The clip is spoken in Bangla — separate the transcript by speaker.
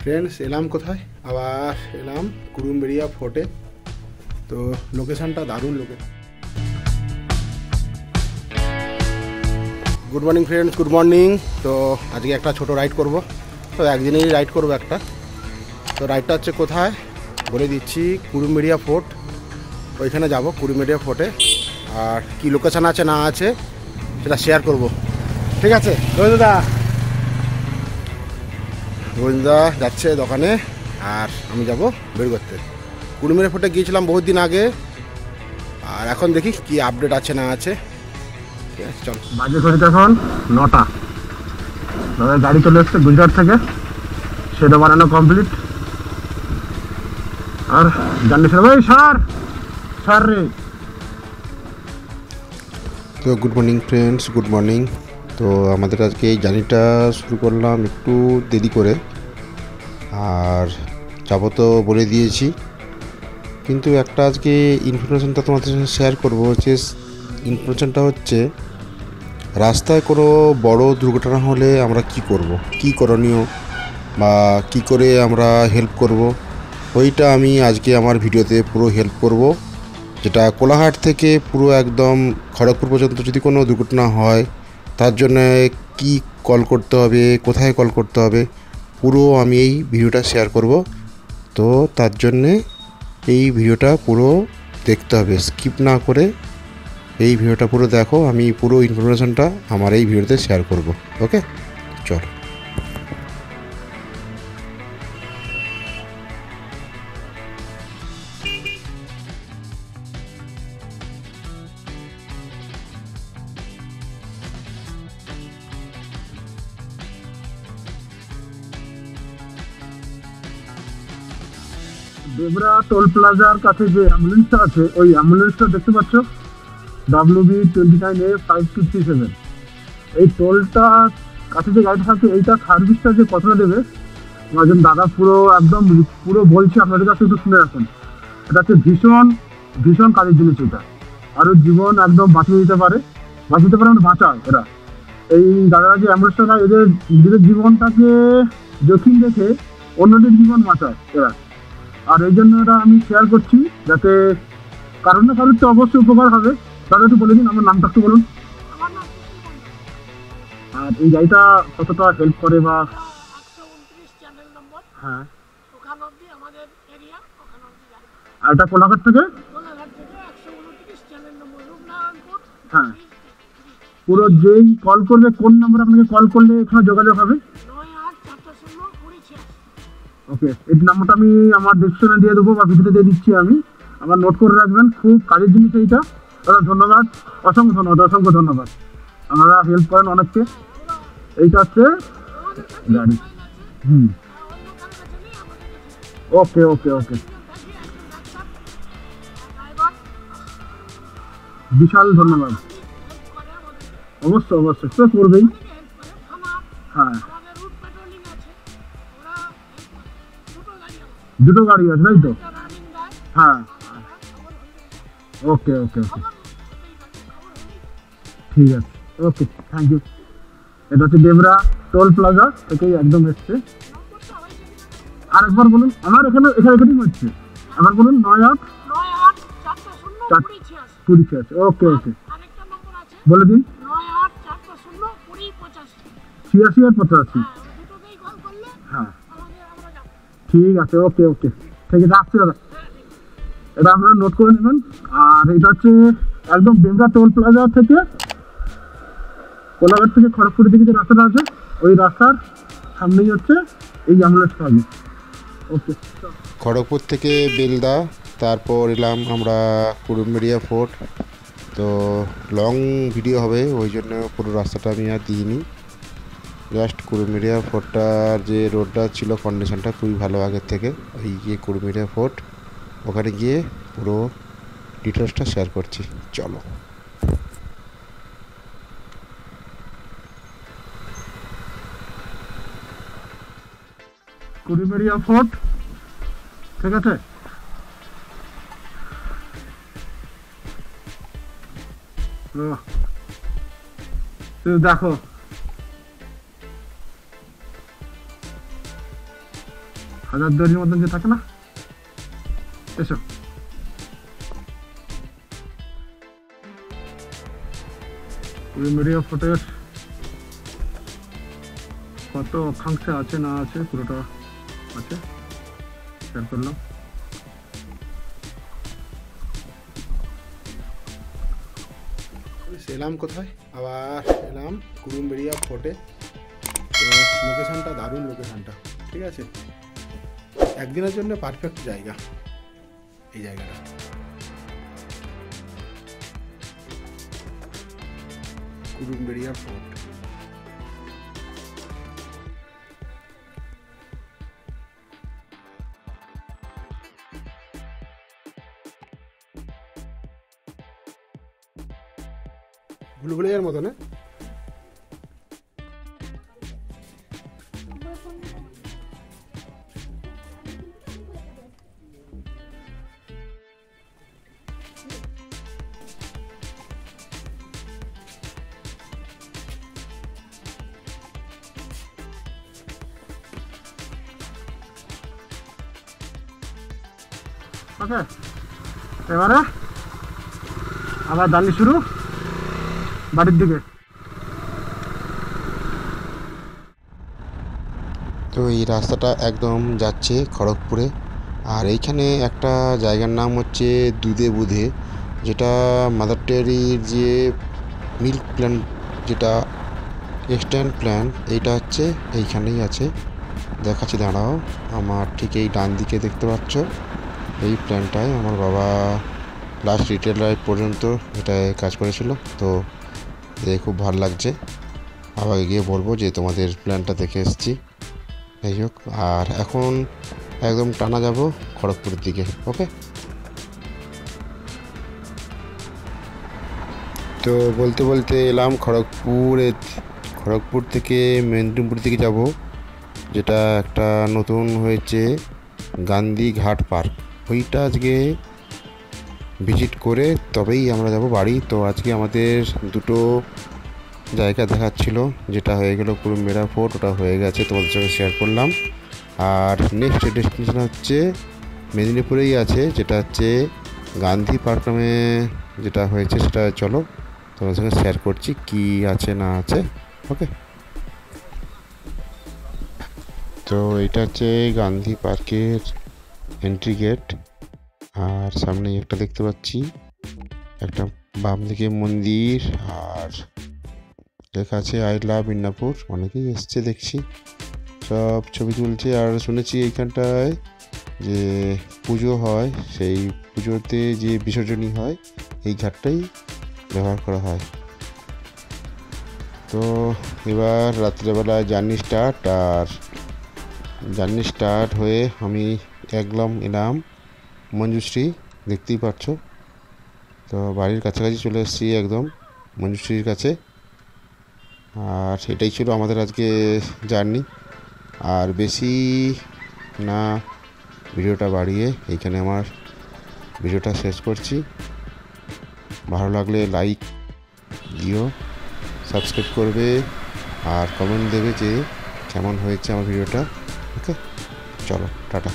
Speaker 1: ফ্রেন্ডস এলাম কোথায়, আবার এলাম কুরুমবেড়িয়া ফোর্টে। তো লোকেশানটা দারুণ location. Good morning friends, good morning. তো আজকে একটা ছোট রাইড করব, তো একদিনেই রাইড করব একটা। তো রাইডটা হচ্ছে কোথায় বলে দিচ্ছি, কুরুমবেড়িয়া ফোর্ট, ওইখানে যাব কুরুমবেড়িয়া ফোর্টে। আর কি লোকেশান আছে না আছে সেটা শেয়ার করব, ঠিক আছে? রোহিন্দা যাচ্ছে দোকানে আর আমি যাব বের করতে। কুরুমবেড়িয়া ফোর্টে গিয়েছিলাম বহুত দিন আগে, আর এখন দেখি কি আপডেট আছে না আছে। ঠিক আছে, চল।
Speaker 2: বাজে ঘড়িতে এখন 9টা। দাদা গাড়ি চলে এসছে গুজরাট থেকে, সেটা বানানো কমপ্লিট। আর জানিস ভাই সার রে।
Speaker 1: তো good morning friends, good morning. তো আমাদের আজকে এই জার্নিটা শুরু করলাম একটু দেরি করে, আর যাবো তো বলে দিয়েছি, কিন্তু একটা আজকে ইনফরমেশনটা তোমাদের সাথে শেয়ার করবো। যে ইনফরমেশনটা হচ্ছে, রাস্তায় কোনো বড় দুর্ঘটনা হলে আমরা কি করব, কি করণীয় বা কি করে আমরা হেল্প করব, ওইটা আমি আজকে আমার ভিডিওতে পুরো হেল্প করব। যেটা কোলাঘাট থেকে পুরো একদম খড়গপুর পর্যন্ত যদি কোনো দুর্ঘটনা হয়, তার জন্য কি কল করতে হবে, কোথায় কল করতে হবে, পুরো আমি এই ভিডিওটা শেয়ার করব। তো তার জন্যে এই ভিডিওটা পুরো দেখতে হবে, স্কিপ না করে এই ভিডিওটা পুরো দেখো। আমি পুরো ইনফরমেশনটা আমার এই ভিডিওতে শেয়ার করব। ওকে, চল।
Speaker 2: দেবরা টোল প্লাজার কাছে যে অ্যাম্বুলেন্সটা আছে, ওই অ্যাম্বুলেন্সটা দেখতে পাচ্ছ, WB29A5237। এই টোলটা কাছে যে গাড়িটা থাকে, এইটা সার্ভিসটা যে কতটা দেবে একজন দাদা পুরো বলছে, আপনাদের কাছে একটু শুনে রাখুন। এটা হচ্ছে ভীষণ ভীষণ কাজের জিনিস। এটা আরও জীবন একদম বাঁচিয়ে দিতে পারে মানে বাঁচায় এরা। এই দাদারা যে অ্যাম্বুলেন্সটা নেয়, নিজেদের জীবনটাকে ঝুঁকি রেখে অন্যদের জীবন বাঁচায় এরা। আর এই জন্য এটা আমি শেয়ার করছি, যাতে কারণ না কারোর তো অবশ্যই উপকার হবে। তাহলে একটু বলে দিন, আমার নামটা একটু বলুন। আর এই গাড়িটা কতটা হেল্প করে বা? হ্যাঁ, আর এটা কোলাঘাট থেকে? হ্যাঁ, পুরো যেই কল করবে, কোন নাম্বার আপনাকে কল করলে এখানে যোগাযোগ হবে? ওকে, এই নাম্বারটা আমি আমার ডিসক্রিপশনে দিয়ে দেবো বা ভিডিওতে দিয়ে দিচ্ছি আমি। আমার নোট করে রাখবেন, খুব কাজের জিনিস এইটা। দাদা ধন্যবাদ, অসংখ্য ধন্যবাদ। আপনারা হেল্প করেন অনেককে। এইটা হচ্ছে গাড়ি। ওকে ওকে ওকে, বিশাল ধন্যবাদ। অবশ্যই তো করবেই। হ্যাঁ, দুটো গাড়ি আছে তাই তো? হ্যাঁ, ওকে ওকে ওকে, ঠিক আছে, ওকে, থ্যাংক ইউ। এটা হচ্ছে দেবরা টোল প্লাজা থেকে একদম এসছে। আরেকবার বলুন, আমার এখানে হচ্ছে। আবার বলুন, 9848 ওকে ওকে, বলে দিন। 86 আর 85। হ্যাঁ, ঠিক আছে, ওকে ওকে, ঠিক আছে, আসছি দাদা। এটা আপনারা নোট করে নেবেন। আর এটা হচ্ছে একদম দেবরা টোল প্লাজা থেকে কোলাঘাট থেকে খড়গপুরের দিকে যে রাস্তাটা আছে, ওই রাস্তার সামনেই হচ্ছে এই অ্যাম্বুলেন্সটা আছে। ওকে,
Speaker 1: খড়গপুর থেকে বেলদা, তারপর এলাম আমরা কুরুমবেড়িয়া ফোর্ট। তো লং ভিডিও হবে, ওই জন্য পুরো রাস্তাটা আমি আর দিইনি। জাস্ট কুরুমবেড়িয়া ফোর্টটার যে রোডটা ছিল, কন্ডিশনটা খুবই ভালো আগের থেকে। এই যে কুরুমবেড়িয়া ফোর্ট, ওখানে গিয়ে পুরো ডিটেলসটা শেয়ার করছি, চলো।
Speaker 2: কুরুমবেড়িয়া ফোর্ট, ঠিক আছে। দেখো হাজারদুয়ারির মতন যে থাকে না, এসো। মিডিয়া ফোটের কত অক্ষাংশে আছে না আছে পুরোটা আছে, শেয়ার করলাম।
Speaker 1: এলাম কোথায়, আবার এলাম কুরুমবেড়িয়া ফোর্টে। তো লোকেশানটা দারুণ, লোকেশানটা ঠিক আছে, একদিনের জন্য পারফেক্ট জায়গা এই জায়গাটা। কুরুমবেড়িয়া ফোর্ট। ভুলভুলাইয়ার মতো না?
Speaker 2: ওকে, এবারে আবার দাঁড়িয়ে শুরু বাড়ির দিকে।
Speaker 1: তো এই রাস্তাটা একদম যাচ্ছে খড়গপুরে। আর এইখানে একটা জায়গার নাম হচ্ছে দুধে বুধে, যেটা মাদার ডেয়ারির যে মিল্ক প্ল্যান্ট, যেটা এক্সট্যান্ট প্ল্যান, এইটা হচ্ছে এইখানেই আছে। দেখাচ্ছি দাঁড়াও, আমার ঠিক এই ডান দিকে দেখতে পাচ্ছ, এই প্ল্যানটায় আমার বাবা লাস্ট রিটেল লাইফ পর্যন্ত এটায় কাজ করেছিল। তো দেখে খুব ভালো লাগছে, বাবাকে গিয়ে বলবো যে তোমাদের প্ল্যানটা দেখে এসেছি। যাই হোক, আর এখন একদম টানা যাব খড়গপুরের দিকে। ওকে, তো বলতে বলতে এলাম খড়গপুরে। খড়গপুর থেকে মেদিনীপুর দিকে যাব, যেটা একটা নতুন হয়েছে গান্ধী ঘাট পার্ক, ওইটা আজকে ভিজিট করে তবেই আমরা যাব বাড়ি। তো আজকে আমাদের দুটো জায়গা দেখাচ্ছিল, যেটা হয়ে গেল কুরুমবেড়া ফোর্ট, ওটা হয়ে গেছে, তোমাদের সঙ্গে শেয়ার করলাম। আর নেক্সট ডেস্টিনেশন হচ্ছে মেদিনীপুরেই আছে, যেটা হচ্ছে গান্ধী পার্ক নামে যেটা হয়েছে, সেটা চলো তোমাদের সঙ্গে শেয়ার করছি কি আছে না আছে। ওকে, তো এটা হচ্ছে গান্ধী পার্কের এন্ট্রি গেট। আর সামনেই একটা দেখতে পাচ্ছি, একটা বাম দিকে মন্দির, আর লেখা আছে আই লাভ মিদনাপুর। অনেকেই এসছে দেখছি, সব ছবি তুলছে। আর শুনেছি এইখানটায় যে পুজো হয়, সেই পুজোতে যে বিসর্জনী হয় এই ঘাটটাই ব্যবহার করা হয়। তো এবার রাত্রেবেলায় জার্নি স্টার্ট। আর জার্নি স্টার্ট হয়ে আমি একদম এলাম মঞ্জুশ্রী, দেখতেই পাচ্ছ। তো বাড়ির কাছাকাছি চলে এসেছি একদম মঞ্জুশ্রীর কাছে। আর এটাই ছিল আমাদের আজকে জার্নি। আর বেশি না ভিডিওটা বাড়িয়ে এইখানে আমার ভিডিওটা শেষ করছি। ভালো লাগলে লাইক দিও, সাবস্ক্রাইব করবে, আর কমেন্ট দেবে যে কেমন হয়েছে আমার ভিডিওটা। ওকে, চলো টাটা।